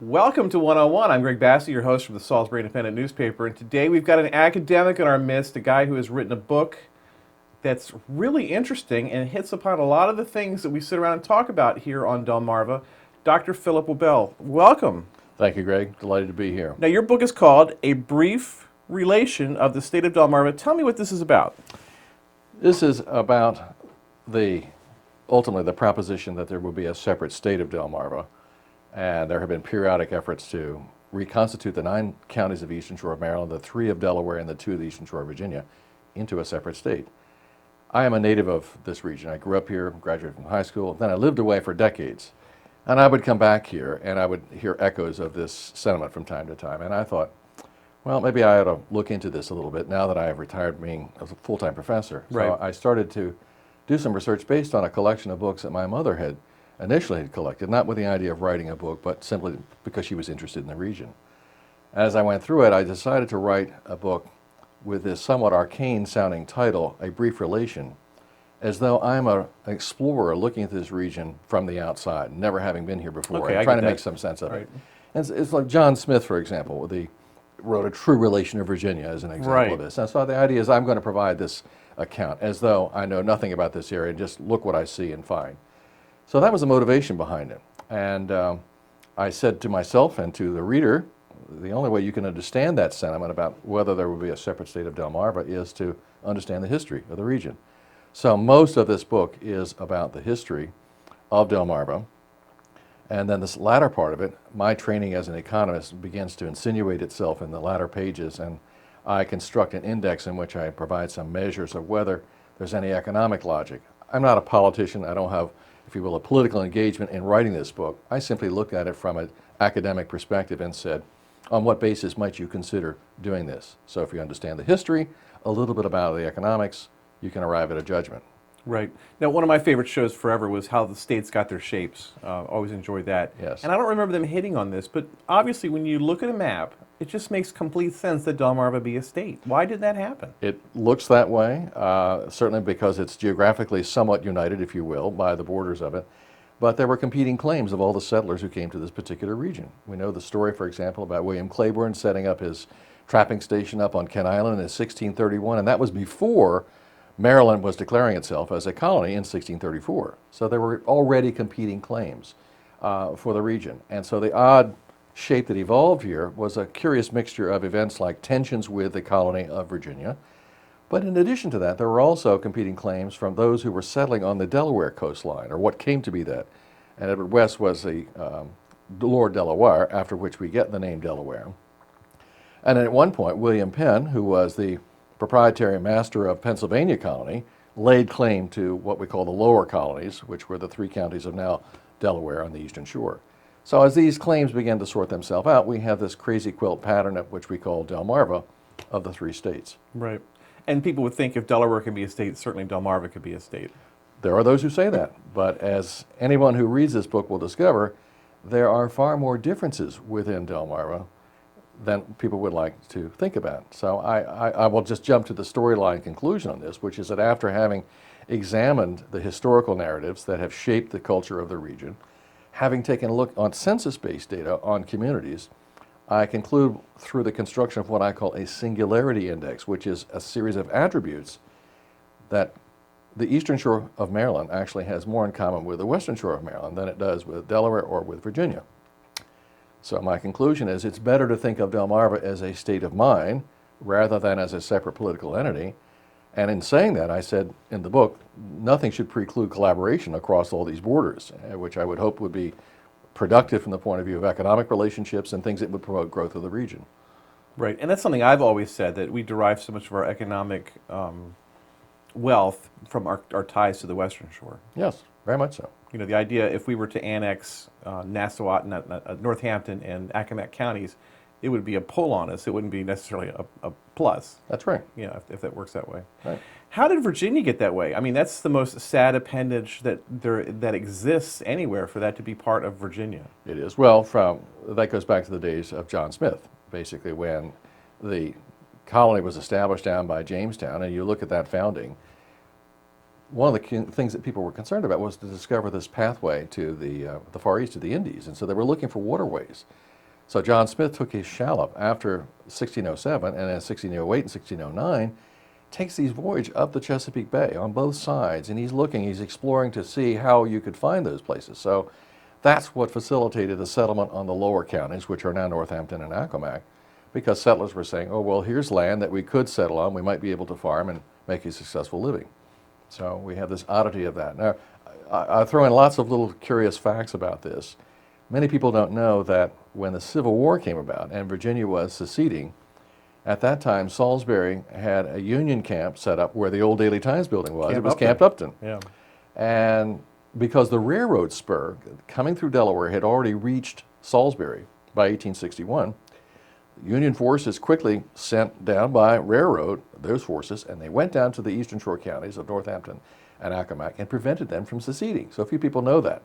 Welcome to 101. I'm Greg Bassey, your host from the Salisbury Independent newspaper, and today we've got an academic in our midst, a guy who has written a book that's really interesting and hits upon a lot of the things that we sit around and talk about here on Delmarva. Dr. Phillip LeBel, welcome. Thank you, Greg. Delighted to be here. Now, your book is called A Brief Relation of the State of Delmarva. Tell me what this is about. This is about ultimately the proposition that there will be a separate state of Delmarva. And there have been periodic efforts to reconstitute the 9 counties of the Eastern Shore of Maryland, the 3 of Delaware, and the 2 of the Eastern Shore of Virginia into a separate state. I am a native of this region. I grew up here, graduated from high school, then I lived away for decades. And I would come back here and I would hear echoes of this sentiment from time to time. And I thought, well, maybe I ought to look into this a little bit now that I have retired being a full-time professor. Right. So I started to do some research based on a collection of books that my mother had initially collected, not with the idea of writing a book, but simply because she was interested in the region. As I went through it, I decided to write a book with this somewhat arcane-sounding title, A Brief Relation, as though I'm an explorer looking at this region from the outside, never having been here before, Okay, and trying to make some sense of it. And it's like John Smith, for example, wrote A True Relation of Virginia as an example of this. And so the idea is I'm going to provide this account as though I know nothing about this area, just look what I see and find. So that was the motivation behind it. And I said to myself and to the reader, the only way you can understand that sentiment about whether there will be a separate state of Delmarva is to understand the history of the region. So most of this book is about the history of Delmarva. And then this latter part of it, my training as an economist begins to insinuate itself in the latter pages, and I construct an index in which I provide some measures of whether there's any economic logic. I'm not a politician. I don't have, if you will, a political engagement in writing this book. I simply looked at it from an academic perspective and said, on what basis might you consider doing this? So if you understand the history, a little bit about the economics, you can arrive at a judgment. Right. Now, one of my favorite shows forever was How the States Got Their Shapes. Always enjoyed that. Yes. And I don't remember them hitting on this, but obviously when you look at a map, it just makes complete sense that Delmarva be a state. Why did that happen? It looks that way, certainly because it's geographically somewhat united, if you will, by the borders of it. But there were competing claims of all the settlers who came to this particular region. We know the story, for example, about William Claiborne setting up his trapping station up on Kent Island in 1631, and that was before Maryland was declaring itself as a colony in 1634. So there were already competing claims for the region. And so the odd shape that evolved here was a curious mixture of events like tensions with the colony of Virginia. But in addition to that, there were also competing claims from those who were settling on the Delaware coastline, or what came to be that. And Edward West was the Lord Delaware, after which we get the name Delaware. And at one point, William Penn, who was the proprietary master of Pennsylvania colony, laid claim to what we call the lower colonies, which were the 3 counties of now Delaware on the Eastern Shore. So as these claims began to sort themselves out, we have this crazy quilt pattern of which we call Delmarva of the 3 states. Right. And people would think if Delaware could be a state, certainly Delmarva could be a state. There are those who say that, but as anyone who reads this book will discover, there are far more differences within Delmarva than people would like to think about. So I will just jump to the storyline conclusion on this, which is that after having examined the historical narratives that have shaped the culture of the region, having taken a look on census-based data on communities, I conclude through the construction of what I call a singularity index, which is a series of attributes that the Eastern Shore of Maryland actually has more in common with the Western Shore of Maryland than it does with Delaware or with Virginia. So my conclusion is it's better to think of Delmarva as a state of mind rather than as a separate political entity. And in saying that, I said in the book, nothing should preclude collaboration across all these borders, which I would hope would be productive from the point of view of economic relationships and things that would promote growth of the region. Right, and that's something I've always said, that we derive so much of our economic wealth from our ties to the Western Shore. Yes, Very much so. You know, the idea if we were to annex Northampton and Accomack counties, it would be a pull on us. It wouldn't be necessarily a plus. That's right. You know, if that works that way. Right. How did Virginia get that way? I mean, that's the most sad appendage that exists anywhere for that to be part of Virginia. It is. Well, that goes back to the days of John Smith, basically, when the colony was established down by Jamestown, and you look at that founding, one of the things that people were concerned about was to discover this pathway to the Far East, to the Indies, and so they were looking for waterways. So John Smith took his shallop after 1607, and in 1608 and 1609, takes these voyage up the Chesapeake Bay on both sides, and he's exploring to see how you could find those places. So that's what facilitated the settlement on the lower counties, which are now Northampton and Accomack, because settlers were saying, oh, well, here's land that we could settle on, we might be able to farm and make a successful living. So we have this oddity of that. Now, I throw in lots of little curious facts about this. Many people don't know that when the Civil War came about and Virginia was seceding, at that time, Salisbury had a Union camp set up where the old Daily Times building was. It was Camp Upton. Yeah. And because the railroad spur coming through Delaware had already reached Salisbury by 1861, Union forces quickly sent down by railroad those forces, and they went down to the eastern shore counties of Northampton and Accomack and prevented them from seceding. So few people know that.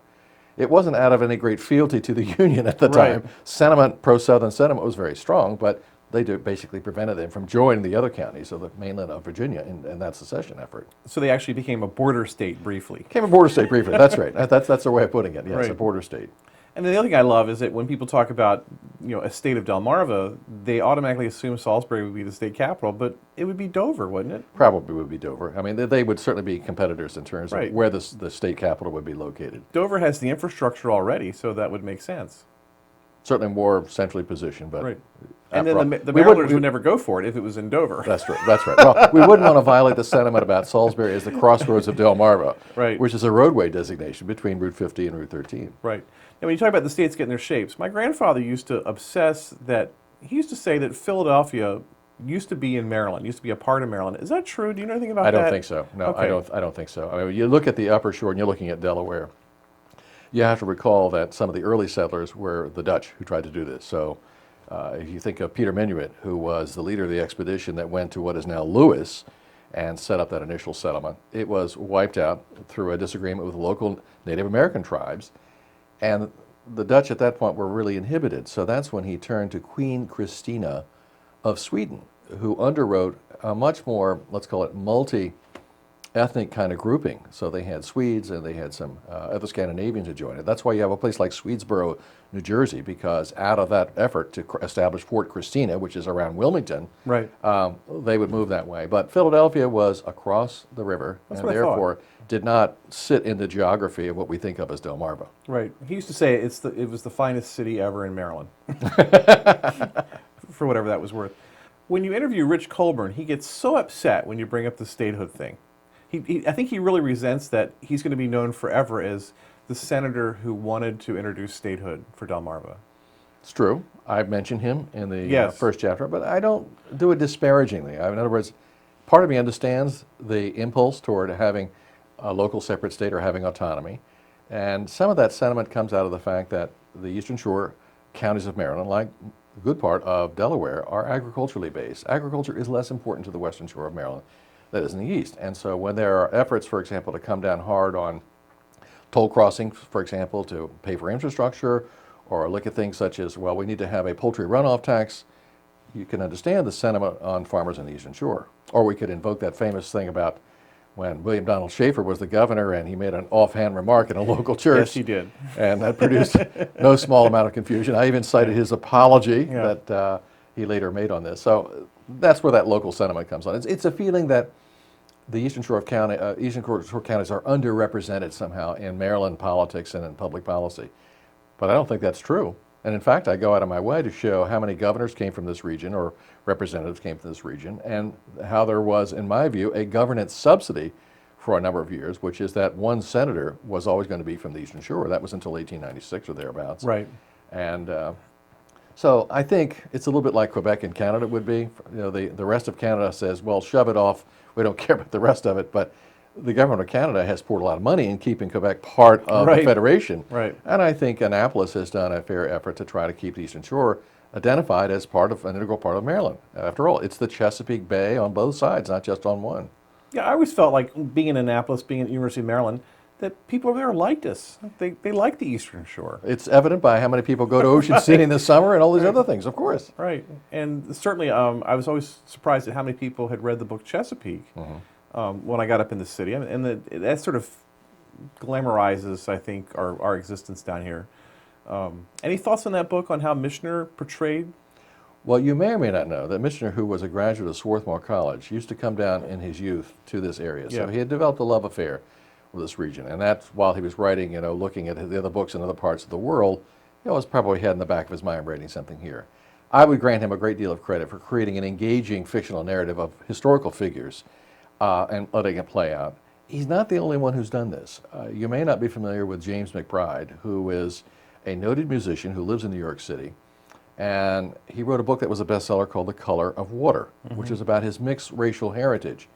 It wasn't out of any great fealty to the Union at the Right. time. Sentiment, pro-Southern sentiment was very strong, but they basically prevented them from joining the other counties of the mainland of Virginia in that secession effort. So they actually became a border state briefly. Became a border state briefly. That's right. That's the way of putting it. Yes, Right. a border state. And then the other thing I love is that when people talk about, you know, a state of Delmarva, they automatically assume Salisbury would be the state capital, but it would be Dover, wouldn't it? Probably would be Dover. I mean, they would certainly be competitors in terms Right. of where the state capital would be located. Dover has the infrastructure already, so that would make sense. Certainly more centrally positioned, but Right. after And all, then the we Marylanders we- would never go for it if it was in Dover. That's right. That's right. Well, we wouldn't want to violate the sentiment about Salisbury as the crossroads of Delmarva, Right. which is a roadway designation between Route 50 and Route 13. Right. And when you talk about the states getting their shapes, my grandfather used to he used to say that Philadelphia used to be in Maryland, used to be a part of Maryland. Is that true? Do you know anything about I that? don't think so. No, Okay. I don't think so. I mean, you look at the upper shore and you're looking at Delaware. You have to recall that some of the early settlers were the Dutch who tried to do this. So if you think of Peter Minuit, who was the leader of the expedition that went to what is now Lewis and set up that initial settlement, it was wiped out through a disagreement with local Native American tribes. And the Dutch at that point were really inhibited. So that's when he turned to Queen Christina of Sweden, who underwrote a much more, let's call it, multi-ethnic kind of grouping. So they had Swedes and they had some other Scandinavians who joined it. That's why you have a place like Swedesboro, New Jersey, because out of that effort to establish Fort Christina, which is around Wilmington, Right. they would move that way. But Philadelphia was across the river That's and what I thought. therefore did not sit in the geography of what we think of as Delmarva. Right. He used to say it was the finest city ever in Maryland. For whatever that was worth. When you interview Rich Colburn, he gets so upset when you bring up the statehood thing. I think he really resents that he's going to be known forever as the senator who wanted to introduce statehood for Delmarva. It's true. I've mentioned him in the Yes. first chapter, but I don't do it disparagingly. In other words, part of me understands the impulse toward having a local separate state or having autonomy. And some of that sentiment comes out of the fact that the Eastern Shore counties of Maryland, like a good part of Delaware, are agriculturally based. Agriculture is less important to the Western Shore of Maryland than it is in the East. And so when there are efforts, for example, to come down hard on toll crossings, for example, to pay for infrastructure, or look at things such as, well, we need to have a poultry runoff tax, you can understand the sentiment on farmers in the Eastern Shore. Or we could invoke that famous thing about when William Donald Schaefer was the governor and he made an offhand remark in a local church. Yes, he did. And that produced no small amount of confusion. I even cited his apology that he later made on this. So that's where that local sentiment comes on. It's a feeling that the Eastern Shore counties are underrepresented somehow in Maryland politics and in public policy. But I don't think that's true. And in fact, I go out of my way to show how many governors came from this region or representatives came from this region, and how there was, in my view, a governance subsidy for a number of years, which is that one senator was always going to be from the Eastern Shore. That was until 1896 or thereabouts. Right. And so I think it's a little bit like Quebec and Canada would be. You know, the rest of Canada says, well, shove it off. We don't care about the rest of it. But the government of Canada has poured a lot of money in keeping Quebec part of the Right. Federation. Right. And I think Annapolis has done a fair effort to try to keep the Eastern Shore identified as part of an integral part of Maryland. After all, it's the Chesapeake Bay on both sides, not just on one. Yeah, I always felt like being in Annapolis, being at the University of Maryland, that people over there liked us. They like the Eastern Shore. It's evident by how many people go to Ocean City in the summer and all these other things, of course. Right. And certainly, I was always surprised at how many people had read the book Chesapeake when I got up in the city. And that sort of glamorizes, I think, our existence down here. Any thoughts on that book on how Michener portrayed? Well, you may or may not know that Michener, who was a graduate of Swarthmore College, used to come down in his youth to this area. So Yeah. he had developed a love affair with this region. And that's while he was writing, looking at the other books in other parts of the world, he always probably had in the back of his mind writing something here. I would grant him a great deal of credit for creating an engaging fictional narrative of historical figures and letting it play out. He's not the only one who's done this. You may not be familiar with James McBride, who is a noted musician who lives in New York City. And he wrote a book that was a bestseller called The Color of Water, which is about his mixed racial heritage.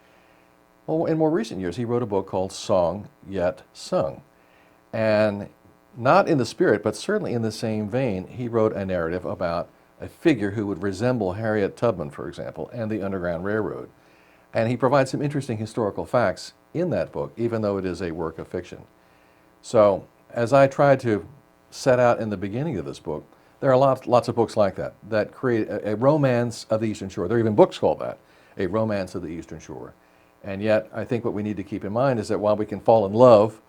Well, in more recent years, he wrote a book called Song Yet Sung. And not in the spirit, but certainly in the same vein, he wrote a narrative about a figure who would resemble Harriet Tubman, for example, and the Underground Railroad. And he provides some interesting historical facts in that book, even though it is a work of fiction. So, as I tried to set out in the beginning of this book, there are lots of books like that that create a romance of the Eastern Shore. There are even books called that, A Romance of the Eastern Shore. And yet, I think what we need to keep in mind is that while we can fall in love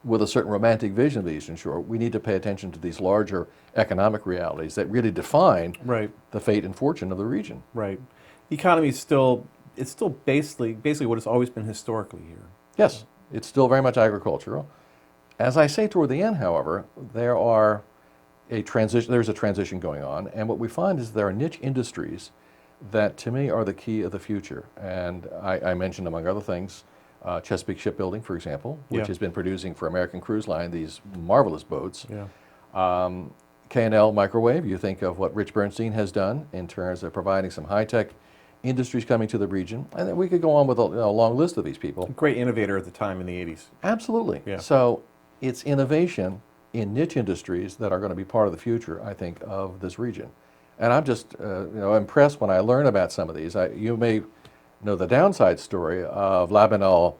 with a certain romantic vision of the Eastern Shore, we need to pay attention to these larger economic realities that really define the fate and fortune of the region. Right. The economy is still basically what it's always been historically here. Yes, it's still very much agricultural. As I say toward the end, however, there's a transition going on, and what we find is there are niche industries that, to me, are the key of the future. And I mentioned, among other things, Chesapeake Shipbuilding, for example, which has been producing for American Cruise Line these marvelous boats. K&L Microwave, you think of what Rich Bernstein has done in terms of providing some high-tech industries coming to the region. And then we could go on with a long list of these people. Great innovator at the time in the 80s. Absolutely. Yeah. So it's innovation in niche industries that are going to be part of the future, I think, of this region. And I'm just impressed when I learn about some of these. You may know the downside story of Labinal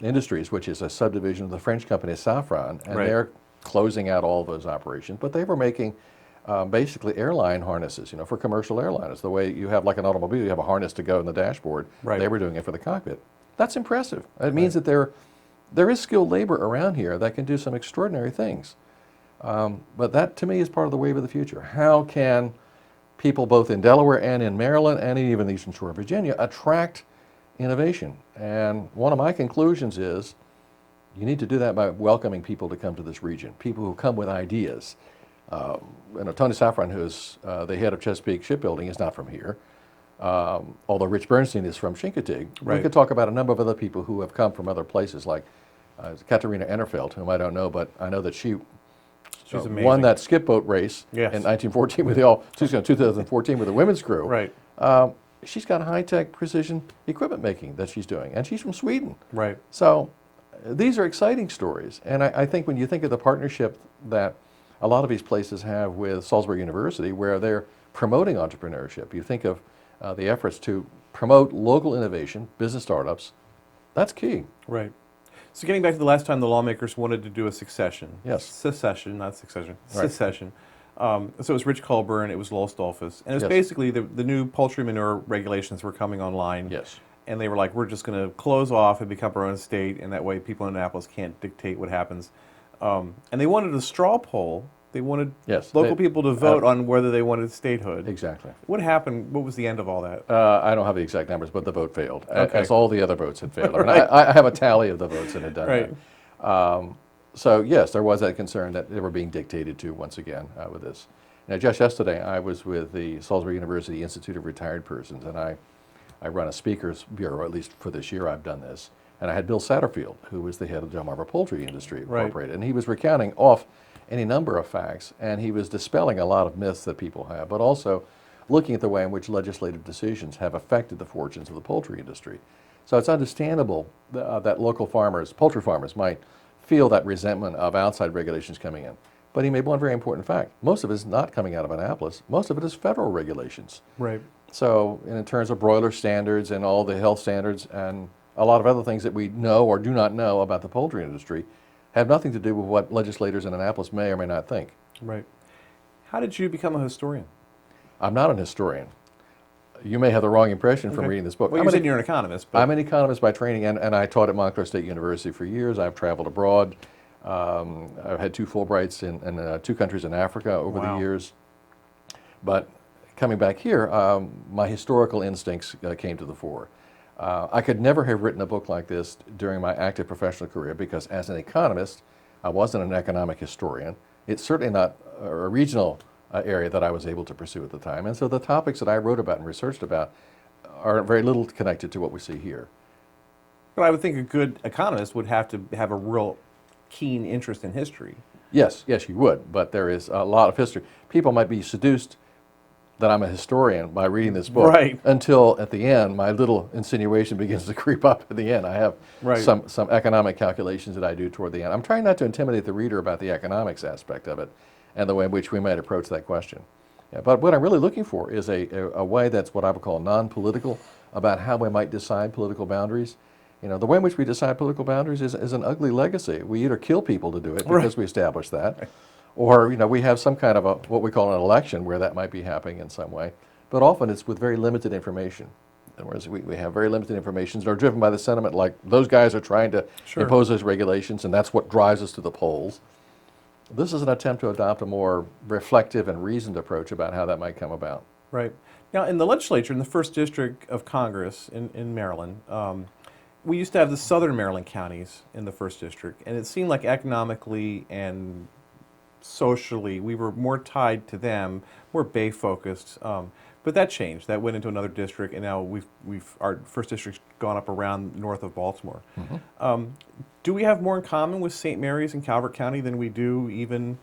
Industries, which is a subdivision of the French company Safran, and they're closing out all those operations. But they were making basically airline harnesses, for commercial airliners. The way you have, like an automobile, you have a harness to go in the dashboard. They were doing it for the cockpit. That's impressive. It means that there is skilled labor around here that can do some extraordinary things. But that, to me, is part of the wave of the future. How can people both in Delaware and in Maryland and even the Eastern Shore of Virginia attract innovation? And one of my conclusions is you need to do that by welcoming people to come to this region, people who come with ideas. Tony Safran, who's the head of Chesapeake Shipbuilding, is not from here. Although Rich Bernstein is from Chincoteague. We could talk about a number of other people who have come from other places, like Katarina Enerfeld, whom I don't know, but I know that she's won that skip boat race in 1914 with 2014 with the women's crew. She's got high-tech precision equipment making that she's doing, and she's from Sweden. So these are exciting stories, and I think when you think of the partnership that a lot of these places have with Salisbury University, where they're promoting entrepreneurship, you think of the efforts to promote local innovation, business startups, that's key. So getting back to the last time the lawmakers wanted to do a succession. Secession, not succession. Secession. So it was Rich Colburn, it was Lowell Stolfus, and it was basically the new poultry manure regulations were coming online. And they were like, we're just going to close off and become our own state, and that way people in Annapolis can't dictate what happens. And they wanted a straw poll. They wanted local people to vote on whether they wanted statehood. Exactly. What happened? What was the end of all that? I don't have the exact numbers, but the vote failed, as all the other votes had failed. I have a tally of the votes that had done that. So yes, there was that concern that they were being dictated to once again with this. Now, just yesterday, I was with the Salisbury University Institute of Retired Persons, and I run a speakers bureau, at least for this year I've done this. And I had Bill Satterfield, who was the head of the Delmarva Poultry Industry Incorporated, and he was recounting off any number of facts, and he was dispelling a lot of myths that people have, but also looking at the way in which legislative decisions have affected the fortunes of the poultry industry. So it's understandable that local farmers, poultry farmers, might feel that resentment of outside regulations coming in. But he made one very important fact. Most of it is not coming out of Annapolis. Most of it is federal regulations. Right. So in terms of broiler standards and all the health standards and a lot of other things that we know or do not know about the poultry industry have nothing to do with what legislators in Annapolis may or may not think. Right. How did you become a historian? I'm not an historian. You may have the wrong impression from reading this book. Well, you said you're an economist. But I'm an economist by training, and I taught at Montclair State University for years. I've traveled abroad. I've had 2 Fulbrights in 2 countries in Africa over the years. But coming back here, my historical instincts came to the fore. I could never have written a book like this during my active professional career because as an economist, I wasn't an economic historian. It's certainly not a regional area that I was able to pursue at the time. And so the topics that I wrote about and researched about are very little connected to what we see here. But I would think a good economist would have to have a real keen interest in history. Yes, yes, you would, but there is a lot of history. People might be seduced that I'm a historian by reading this book until at the end my little insinuation begins to creep up at the end. I have some economic calculations that I do toward the end. I'm trying not to intimidate the reader about the economics aspect of it and the way in which we might approach that question. Yeah, but what I'm really looking for is a way that's what I would call non-political about how we might decide political boundaries. You know, the way in which we decide political boundaries is an ugly legacy. We either kill people to do it because we establish that, or, you know, we have some kind of what we call an election where that might be happening in some way. But often it's with very limited information. In other words, we have very limited information that are driven by the sentiment like those guys are trying to impose those regulations and that's what drives us to the polls. This is an attempt to adopt a more reflective and reasoned approach about how that might come about. Right. Now, in the legislature, in the 1st District of Congress in Maryland, we used to have the southern Maryland counties in the 1st District, and it seemed like economically and socially we were more tied to them, more Bay-focused. But that changed. That went into another district, and now our 1st District's gone up around north of Baltimore. Do we have more in common with St. Mary's and Calvert County than we do even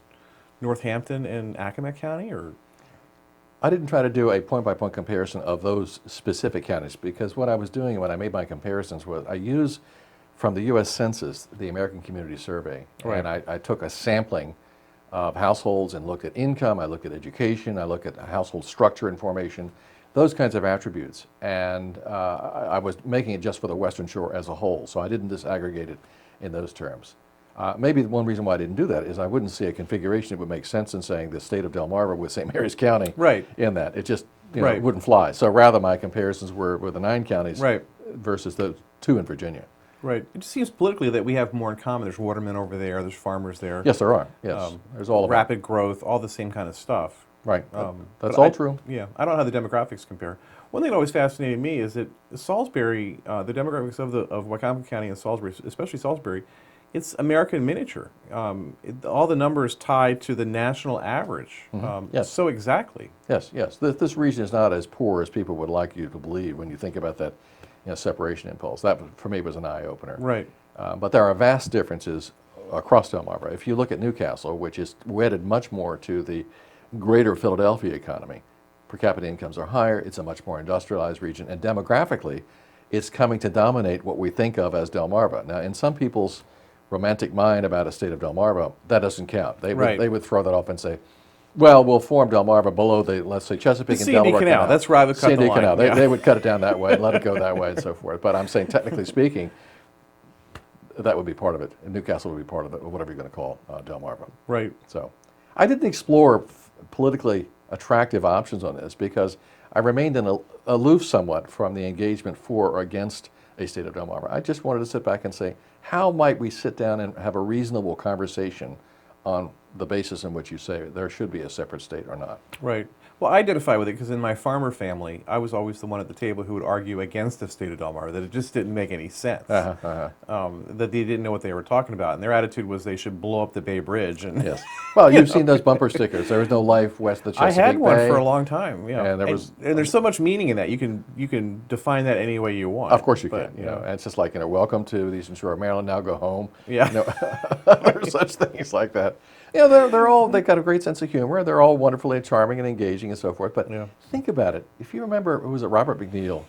Northampton and Accomack County? Or I didn't try to do a point-by-point comparison of those specific counties because what I was doing when I made my comparisons was I used from the U.S. Census the American Community Survey, and I took a sampling of households and looked at income, I looked at education, I looked at household structure and formation, those kinds of attributes. And I was making it just for the Western Shore as a whole, so I didn't disaggregate it in those terms. Maybe one reason why I didn't do that is I wouldn't see a configuration that would make sense in saying the state of Delmarva with St. Mary's County in that. It just it wouldn't fly. So rather my comparisons were the 9 counties versus the 2 in Virginia. Right. It just seems politically that we have more in common. There's watermen over there, there's farmers there. Yes, there are. Yes, there's all of rapid growth, all the same kind of stuff. Right. That's all true. Yeah. I don't know how the demographics compare. One thing that always fascinated me is that Salisbury, the demographics of Wycombe County and Salisbury, especially Salisbury, it's American miniature. All the numbers tied to the national average. Yes. So exactly. Yes, yes. This region is not as poor as people would like you to believe when you think about that separation impulse. That, for me, was an eye-opener. Right. But there are vast differences across Delmarva. If you look at Newcastle, which is wedded much more to the greater Philadelphia economy, per capita incomes are higher, it's a much more industrialized region, and demographically, it's coming to dominate what we think of as Delmarva. Now, in some people's romantic mind about a state of Delmarva, that doesn't count. They would throw that off and say, well, we'll form Delmarva below the, let's say, Chesapeake and Delaware Canal. That's where I would cut the line. Canal. They would cut it down that way and let it go that way and so forth. But I'm saying, technically speaking, that would be part of it. And Newcastle would be part of it, or whatever you're going to call Delmarva. Right. So I didn't explore politically attractive options on this because I remained aloof somewhat from the engagement for or against a state of Delmarva. I just wanted to sit back and say, how might we sit down and have a reasonable conversation on the basis in which you say there should be a separate state or not? Right. Well, I identify with it because in my farmer family, I was always the one at the table who would argue against the state of Delmarva, that it just didn't make any sense, that they didn't know what they were talking about. And their attitude was they should blow up the Bay Bridge. And yes. Well, you've seen those bumper stickers. There was no life west of the Chesapeake Bay. I had one for a long time. Yeah. And there's so much meaning in that. You can define that any way you want. Of course you can. You know, and it's just like, welcome to the Eastern Shore of Maryland, now go home. Yeah. There's such things like that. They've got a great sense of humor. They're all wonderfully charming and engaging and so forth. But think about it. If you remember, who was it, Robert McNeil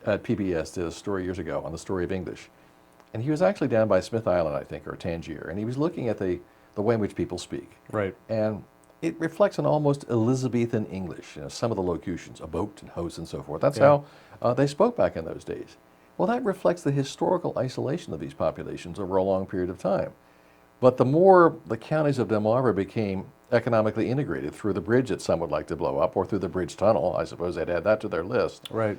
at PBS did a story years ago on the story of English. And he was actually down by Smith Island, I think, or Tangier, and he was looking at the way in which people speak. Right. And it reflects an almost Elizabethan English, some of the locutions, a boat and host and so forth. That's Yeah. how they spoke back in those days. Well, that reflects the historical isolation of these populations over a long period of time. But the more the counties of Delmarva became economically integrated through the bridge that some would like to blow up, or through the bridge tunnel, I suppose they'd add that to their list. Right.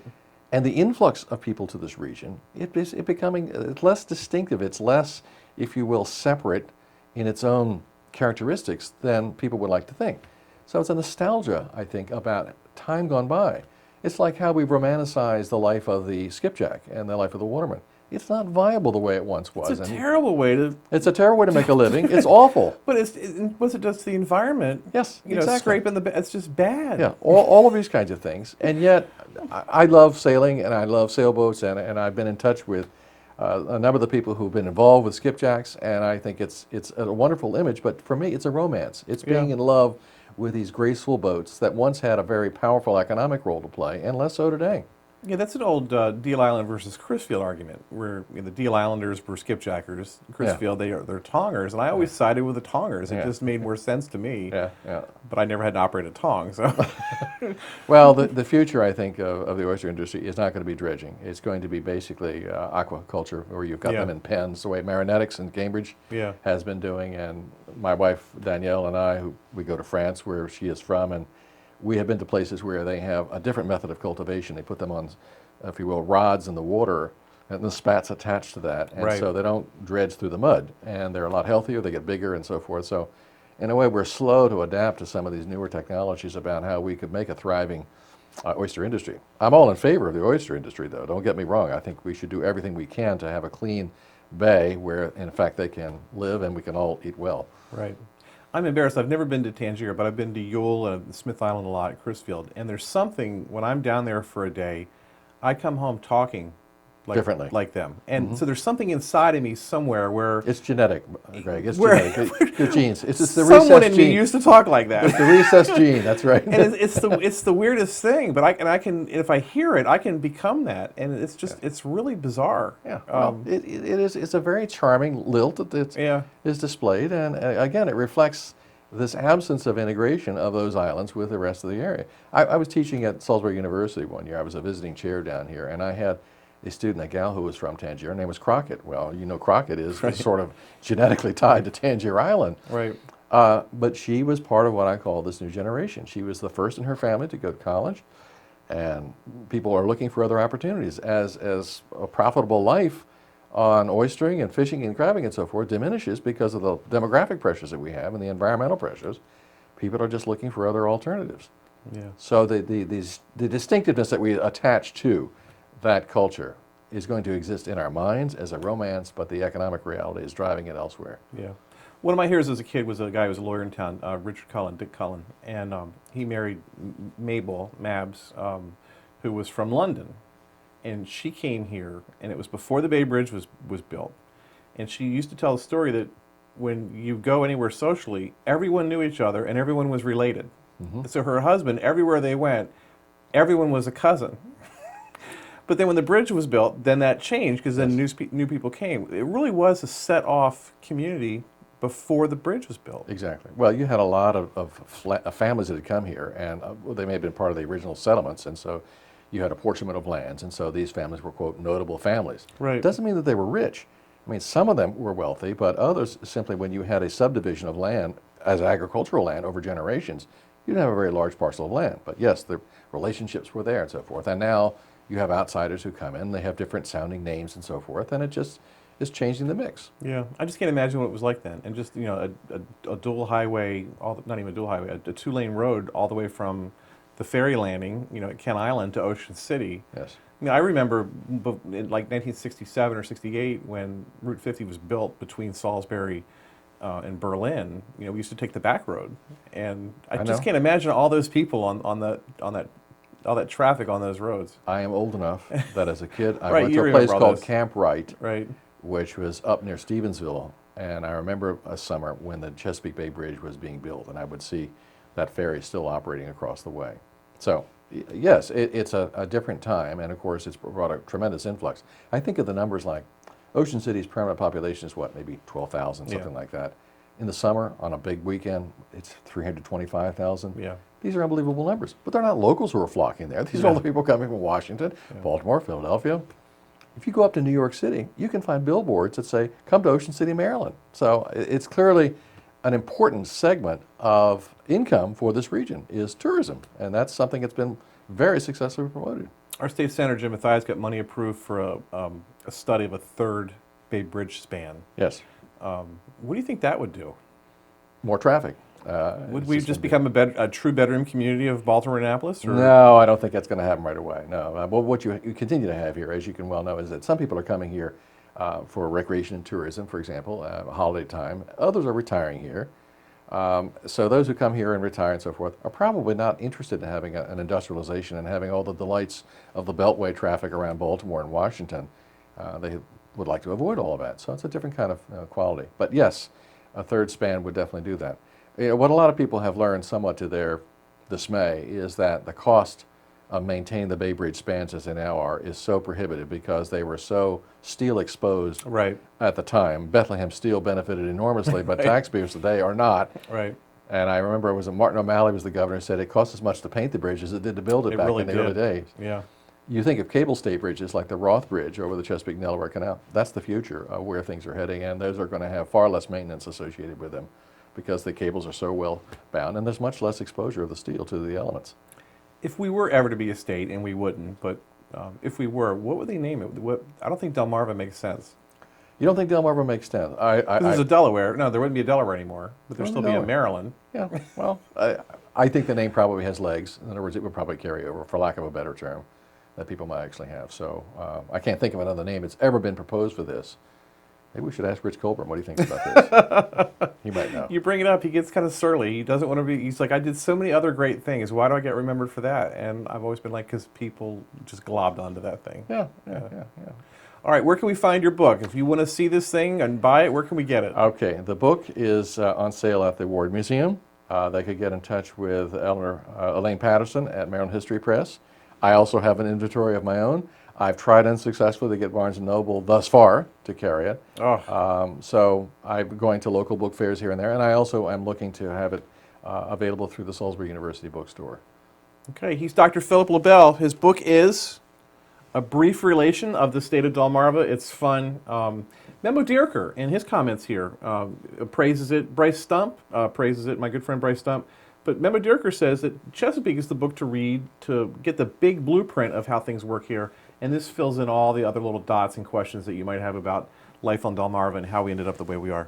And the influx of people to this region, it's less distinctive. It's less, if you will, separate in its own characteristics than people would like to think. So it's a nostalgia, I think, about time gone by. It's like how we've romanticized the life of the skipjack and the life of the waterman. It's not viable the way it once was. It's a terrible way to. It's a terrible way to make a living. It's awful. But what's it does to the environment? Yes, You know, exactly. scraping it's just bad. Yeah, all of these kinds of things. And yet, I love sailing and I love sailboats, and I've been in touch with a number of the people who've been involved with skipjacks, and I think it's a wonderful image. But for me, it's a romance. It's being in love with these graceful boats that once had a very powerful economic role to play, and less so today. Yeah, that's an old Deal Island versus Crisfield argument, where the Deal Islanders were skipjackers, Crisfield they're tongers, and I always sided with the tongers. It just made more sense to me. Yeah, yeah. But I never had to operate a tong, so. Well, the future, I think, of the oyster industry is not going to be dredging. It's going to be basically aquaculture, where you've got them in pens, the way Marinetics in Cambridge has been doing. And my wife, Danielle, and I, we go to France, where she is from, and we have been to places where they have a different method of cultivation. They put them on, if you will, rods in the water, and the spats attached to that. And so they don't dredge through the mud. And they're a lot healthier, they get bigger and so forth. So in a way, we're slow to adapt to some of these newer technologies about how we could make a thriving oyster industry. I'm all in favor of the oyster industry, though. Don't get me wrong. I think we should do everything we can to have a clean bay where, in fact, they can live and we can all eat well. Right. I'm embarrassed. I've never been to Tangier, but I've been to Yule and Smith Island a lot at Crisfield. And there's something, when I'm down there for a day, I come home talking differently like them. And so there's something inside of me somewhere where... It's genetic, Greg. It's genetic. Your genes. It's the someone recessed in gene. me used to talk like that. It's the recessed gene, that's right. And it's the weirdest thing, but I can, if I hear it, I can become that. And it's just, it's really bizarre. Yeah, well, it's a very charming lilt that is displayed, and again, it reflects this absence of integration of those islands with the rest of the area. I was teaching at Salisbury University one year. I was a visiting chair down here, and I had a student, a gal who was from Tangier. Her name was Crockett. Well, you know, Crockett is sort of genetically tied to Tangier Island. Right. But she was part of what I call this new generation. She was the first in her family to go to college, and people are looking for other opportunities as a profitable life on oystering and fishing and crabbing and so forth diminishes because of the demographic pressures that we have and the environmental pressures. People are just looking for other alternatives. Yeah. So the distinctiveness that we attach to that culture is going to exist in our minds as a romance, but the economic reality is driving it elsewhere. Yeah. One of my heroes as a kid was a guy who was a lawyer in town, Richard Cullen, Dick Cullen, and he married Mabel Mabs, who was from London. And she came here, and it was before the Bay Bridge was built. And she used to tell the story that when you go anywhere socially, everyone knew each other and everyone was related. So her husband, everywhere they went, everyone was a cousin. But then when the bridge was built, then that changed because then new people came. It really was a set-off community before the bridge was built. Exactly. Well, you had a lot of families that had come here, and they may have been part of the original settlements, and so you had apportionment of lands, and so these families were, quote, notable families. Right. Doesn't mean that they were rich. I mean, some of them were wealthy, but others simply, when you had a subdivision of land as agricultural land over generations, you didn't have a very large parcel of land. But yes, the relationships were there and so forth. And now you have outsiders who come in, they have different sounding names and so forth, and it just is changing the mix. Yeah, I just can't imagine what it was like then. And just, you know, a dual highway, not even a dual highway, a two-lane road all the way from the ferry landing, you know, at Kent Island to Ocean City. Yes. I mean, I remember in like 1967 or 68 when Route 50 was built between Salisbury and Berlin. You know, we used to take the back road, and I just can't imagine all those people on all that traffic on those roads. I am old enough that as a kid I Right, went you to a place remember all called this. Camp Wright, Right. which was up near Stevensville, and I remember a summer when the Chesapeake Bay Bridge was being built, and I would see that ferry still operating across the way. So Yes, it's a different time, and of course it's brought a tremendous influx. I think of the numbers like Ocean City's permanent population is what, maybe 12,000, something like that. In the summer, on a big weekend, it's 325,000. Yeah. These are unbelievable numbers, but they're not locals who are flocking there. These are all the people coming from Washington, Baltimore, Philadelphia. If you go up to New York City, you can find billboards that say, "Come to Ocean City, Maryland." So it's clearly an important segment of income for this region is tourism, and that's something that's been very successfully promoted. Our state senator, Jim Mathias, got money approved for a study of a third Bay Bridge span. Yes. What do you think that would do? More traffic. Would we just become a true bedroom community of Baltimore and Annapolis? Or? No, I don't think that's going to happen right away. No. Well, what you continue to have here, as you can well know, is that some people are coming here for recreation and tourism, for example, holiday time. Others are retiring here. So those who come here and retire and so forth are probably not interested in having an industrialization and having all the delights of the Beltway traffic around Baltimore and Washington. They would like to avoid all of that. So it's a different kind of quality. But yes, a third span would definitely do that. You know, what a lot of people have learned, somewhat to their dismay, is that the cost of maintaining the Bay Bridge spans as they now are is so prohibitive because they were so steel exposed at the time. Bethlehem Steel benefited enormously, but taxpayers today are not. Right. And I remember it was Martin O'Malley was the governor, said it cost as much to paint the bridge as it did to build it back in the early days. Yeah. You think of cable stay bridges like the Roth Bridge over the Chesapeake Delaware Canal. That's the future of where things are heading, and those are going to have far less maintenance associated with them because the cables are so well bound, and there's much less exposure of the steel to the elements. If we were ever to be a state, and we wouldn't, but if we were, what would they name it? I don't think Delmarva makes sense. You don't think Delmarva makes sense? There's a Delaware. No, there wouldn't be a Delaware anymore, but there'd still be a Maryland. Yeah, well, I think the name probably has legs. In other words, it would probably carry over, for lack of a better term, that people might actually have. So I can't think of another name that's ever been proposed for this. Maybe we should ask Rich Colburn what he thinks about this. He might know. You bring it up, he gets kind of surly. He doesn't want to be, he's like, I did so many other great things. Why do I get remembered for that? And I've always been like, because people just globbed onto that thing. Yeah. All right, where can we find your book? If you want to see this thing and buy it, where can we get it? Okay, the book is on sale at the Ward Museum. They could get in touch with Elaine Patterson at Maryland History Press. I also have an inventory of my own. I've tried unsuccessfully to get Barnes & Noble thus far to carry it. So I'm going to local book fairs here and there, and I also am looking to have it available through the Salisbury University bookstore. Okay, he's Dr. Phillip LeBel. His book is A Brief Relation of the State of Delmarva. It's fun. Memo Dierker, in his comments here, praises it. Bryce Stump praises it, my good friend Bryce Stump. But Memo Dierker says that Chesapeake is the book to read to get the big blueprint of how things work here. And this fills in all the other little dots and questions that you might have about life on Delmarva and how we ended up the way we are.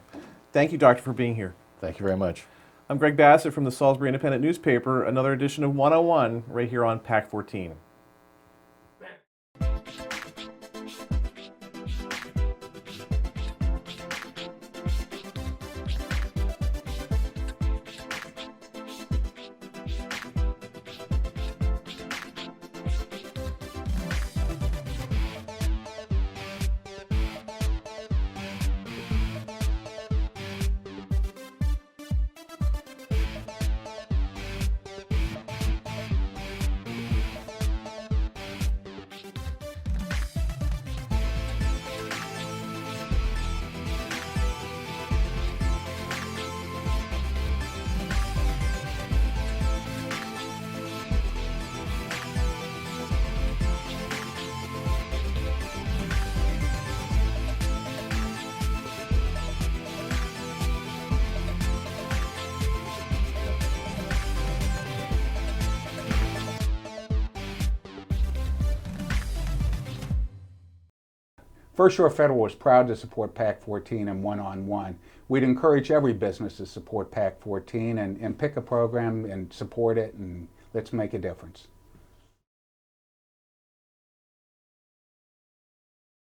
Thank you, Doctor, for being here. Thank you very much. I'm Greg Bassett from the Salisbury Independent Newspaper, another edition of 101 right here on PAC 14. First Shore Federal is proud to support PAC 14 and one-on-one. We'd encourage every business to support PAC 14 and pick a program and support it, and let's make a difference.